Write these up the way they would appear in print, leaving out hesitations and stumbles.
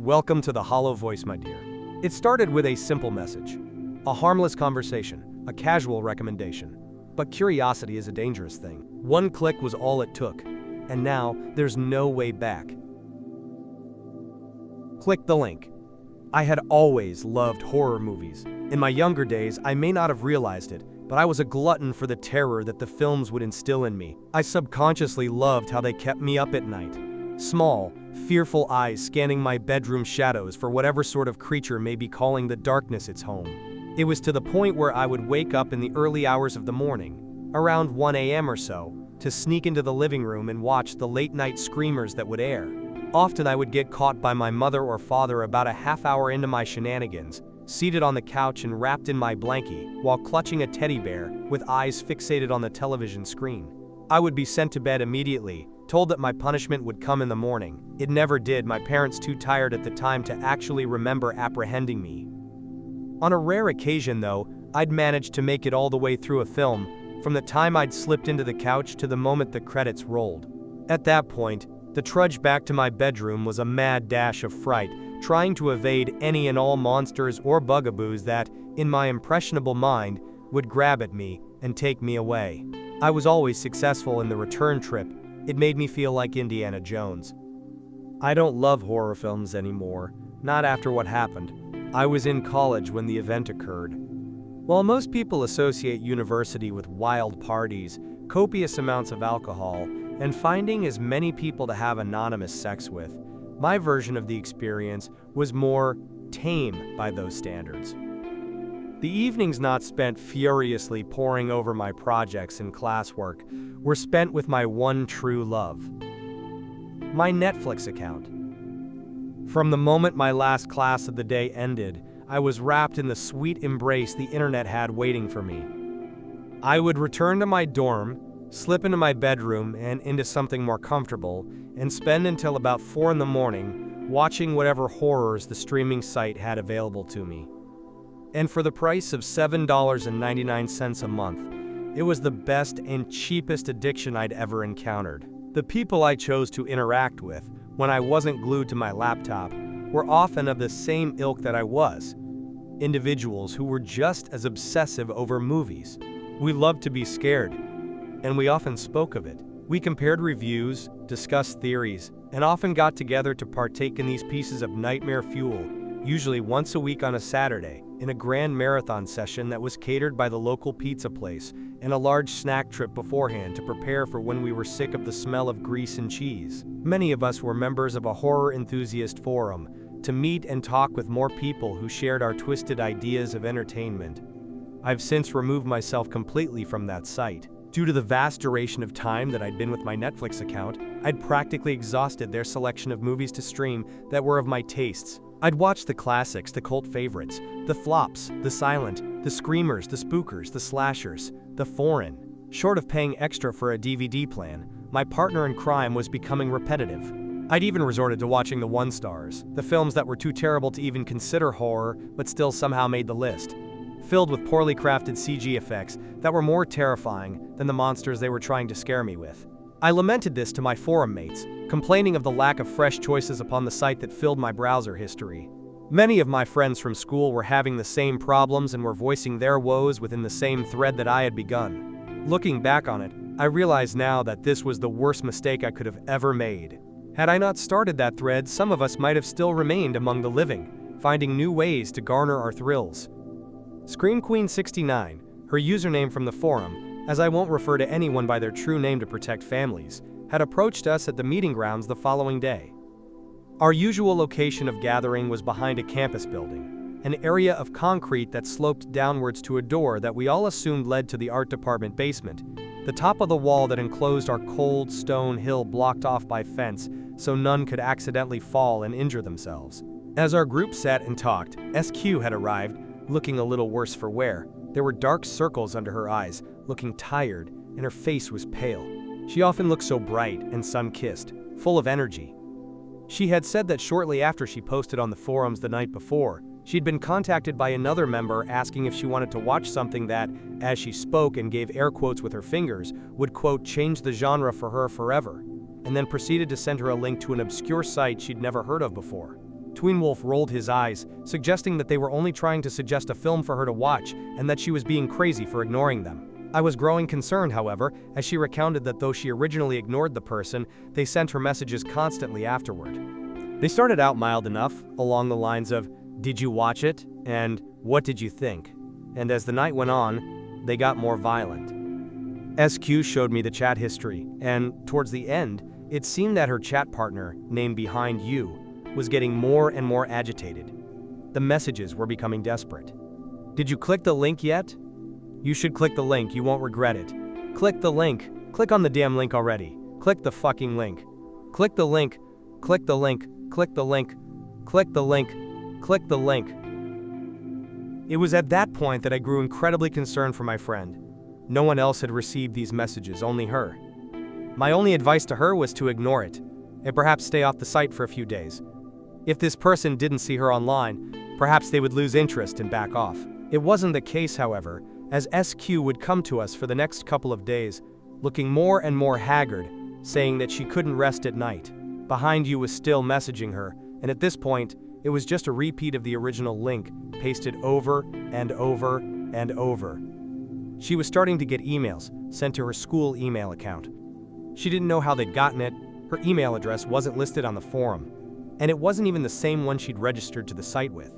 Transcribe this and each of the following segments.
Welcome to the Hollow Voice, my dear. It started with a simple message, a harmless conversation, a casual recommendation. But curiosity is a dangerous thing. One click was all it took, and now there's no way back. Click the link. I had always loved horror movies. In my younger days, I may not have realized it, but I was a glutton for the terror that the films would instill in me. I subconsciously loved how they kept me up at night. Small, fearful eyes scanning my bedroom shadows for whatever sort of creature may be calling the darkness its home. It was to the point where I would wake up in the early hours of the morning, around 1 a.m. or so, to sneak into the living room and watch the late-night screamers that would air. Often I would get caught by my mother or father about a half hour into my shenanigans, seated on the couch and wrapped in my blankie, while clutching a teddy bear, with eyes fixated on the television screen. I would be sent to bed immediately, told that my punishment would come in the morning. It never did, my parents too tired at the time to actually remember apprehending me. On a rare occasion though, I'd managed to make it all the way through a film, from the time I'd slipped into the couch to the moment the credits rolled. At that point, the trudge back to my bedroom was a mad dash of fright, trying to evade any and all monsters or bugaboos that, in my impressionable mind, would grab at me and take me away. I was always successful in the return trip. It made me feel like Indiana Jones. I don't love horror films anymore, not after what happened. I was in college when the event occurred. While most people associate university with wild parties, copious amounts of alcohol, and finding as many people to have anonymous sex with, my version of the experience was more tame by those standards. The evenings not spent furiously poring over my projects and classwork were spent with my one true love, my Netflix account. From the moment my last class of the day ended, I was wrapped in the sweet embrace the internet had waiting for me. I would return to my dorm, slip into my bedroom and into something more comfortable, and spend until about 4 in the morning watching whatever horrors the streaming site had available to me. And for the price of $7.99 a month, it was the best and cheapest addiction I'd ever encountered. The people I chose to interact with, when I wasn't glued to my laptop, were often of the same ilk that I was. Individuals who were just as obsessive over movies. We loved to be scared, and we often spoke of it. We compared reviews, discussed theories, and often got together to partake in these pieces of nightmare fuel, usually once a week on a Saturday, in a grand marathon session that was catered by the local pizza place, and a large snack trip beforehand to prepare for when we were sick of the smell of grease and cheese. Many of us were members of a horror enthusiast forum, to meet and talk with more people who shared our twisted ideas of entertainment. I've since removed myself completely from that site. Due to the vast duration of time that I'd been with my Netflix account, I'd practically exhausted their selection of movies to stream that were of my tastes. I'd watched the classics, the cult favorites, the flops, the silent, the screamers, the spookers, the slashers, the foreign. Short of paying extra for a DVD plan, my partner in crime was becoming repetitive. I'd even resorted to watching the one-stars, the films that were too terrible to even consider horror but still somehow made the list, filled with poorly crafted CG effects that were more terrifying than the monsters they were trying to scare me with. I lamented this to my forum mates, complaining of the lack of fresh choices upon the site that filled my browser history. Many of my friends from school were having the same problems and were voicing their woes within the same thread that I had begun. Looking back on it, I realize now that this was the worst mistake I could have ever made. Had I not started that thread, some of us might have still remained among the living, finding new ways to garner our thrills. Scream Queen 69, her username from the forum, as I won't refer to anyone by their true name to protect families, had approached us at the meeting grounds the following day. Our usual location of gathering was behind a campus building, an area of concrete that sloped downwards to a door that we all assumed led to the art department basement. The top of the wall that enclosed our cold stone hill blocked off by fence so none could accidentally fall and injure themselves. As our group sat and talked, SQ had arrived, looking a little worse for wear. There were dark circles under her eyes, looking tired, and her face was pale. She often looked so bright and sun-kissed, full of energy. She had said that shortly after she posted on the forums the night before, she'd been contacted by another member asking if she wanted to watch something that, as she spoke and gave air quotes with her fingers, would quote, change the genre for her forever, and then proceeded to send her a link to an obscure site she'd never heard of before. Tween Wolf rolled his eyes, suggesting that they were only trying to suggest a film for her to watch and that she was being crazy for ignoring them. I was growing concerned, however, as she recounted that though she originally ignored the person, they sent her messages constantly afterward. They started out mild enough, along the lines of, "Did you watch it?" and "What did you think?" And as the night went on, they got more violent. SQ showed me the chat history, and towards the end, it seemed that her chat partner, named Behind You, was getting more and more agitated. The messages were becoming desperate. "Did you click the link yet? You should click the link, you won't regret it. Click the link. Click on the damn link already. Click the fucking link. Click the link. Click the link. Click the link. Click the link. Click the link." It was at that point that I grew incredibly concerned for my friend. No one else had received these messages, only her. My only advice to her was to ignore it, and perhaps stay off the site for a few days. If this person didn't see her online, perhaps they would lose interest and back off. It wasn't the case, however, as SQ would come to us for the next couple of days, looking more and more haggard, saying that she couldn't rest at night. Behind You was still messaging her, and at this point, it was just a repeat of the original link, pasted over and over and over. She was starting to get emails sent to her school email account. She didn't know how they'd gotten it, her email address wasn't listed on the forum, and it wasn't even the same one she'd registered to the site with.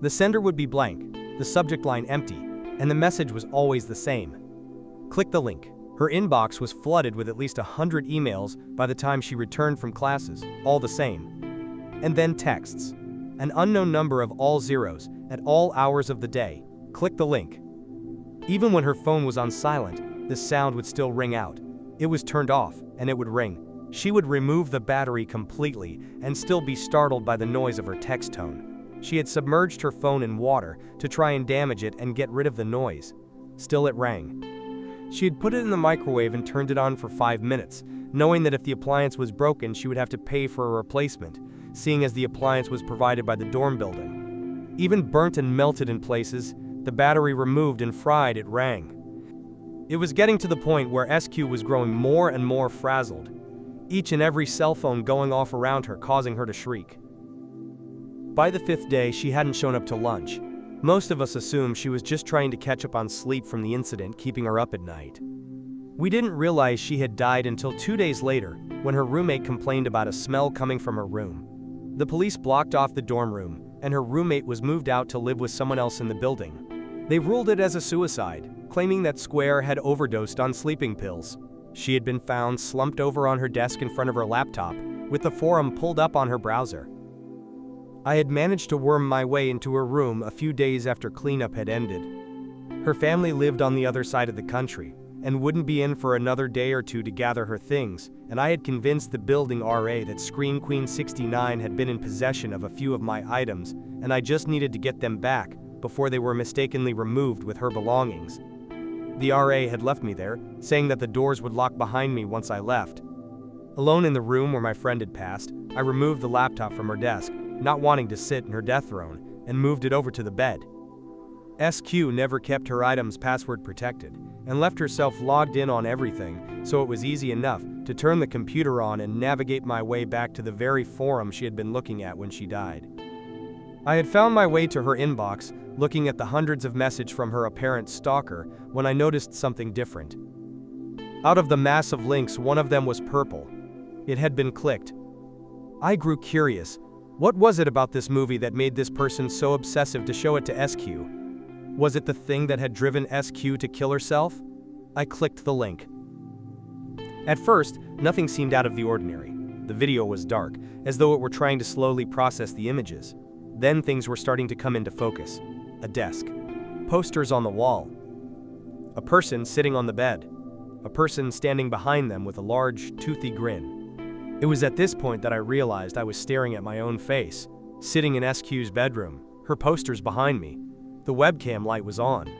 The sender would be blank, the subject line empty, and the message was always the same. Click the link. Her inbox was flooded with at least 100 emails by the time she returned from classes, all the same. And then texts. An unknown number of all zeros, at all hours of the day. Click the link. Even when her phone was on silent, the sound would still ring out. It was turned off, and it would ring. She would remove the battery completely and still be startled by the noise of her text tone. She had submerged her phone in water to try and damage it and get rid of the noise. Still it rang. She had put it in the microwave and turned it on for 5 minutes, knowing that if the appliance was broken she would have to pay for a replacement, seeing as the appliance was provided by the dorm building. Even burnt and melted in places, the battery removed and fried, it rang. It was getting to the point where SQ was growing more and more frazzled, each and every cell phone going off around her, causing her to shriek. By the 5th day, she hadn't shown up to lunch. Most of us assumed she was just trying to catch up on sleep from the incident keeping her up at night. We didn't realize she had died until 2 days later, when her roommate complained about a smell coming from her room. The police blocked off the dorm room, and her roommate was moved out to live with someone else in the building. They ruled it as a suicide, claiming that Square had overdosed on sleeping pills. She had been found slumped over on her desk in front of her laptop, with the forum pulled up on her browser. I had managed to worm my way into her room a few days after cleanup had ended. Her family lived on the other side of the country, and wouldn't be in for another day or two to gather her things, and I had convinced the building RA that Scream Queen 69 had been in possession of a few of my items, and I just needed to get them back before they were mistakenly removed with her belongings. The RA had left me there, saying that the doors would lock behind me once I left. Alone in the room where my friend had passed, I removed the laptop from her desk, not wanting to sit in her death throne, and moved it over to the bed. SQ never kept her items password protected, and left herself logged in on everything, so it was easy enough to turn the computer on and navigate my way back to the very forum she had been looking at when she died. I had found my way to her inbox, looking at the hundreds of messages from her apparent stalker, when I noticed something different. Out of the mass of links, one of them was purple. It had been clicked. I grew curious. What was it about this movie that made this person so obsessive to show it to SQ? Was it the thing that had driven SQ to kill herself? I clicked the link. At first, nothing seemed out of the ordinary. The video was dark, as though it were trying to slowly process the images. Then things were starting to come into focus. A desk. Posters on the wall. A person sitting on the bed. A person standing behind them with a large, toothy grin. It was at this point that I realized I was staring at my own face, sitting in SQ's bedroom, her posters behind me. The webcam light was on.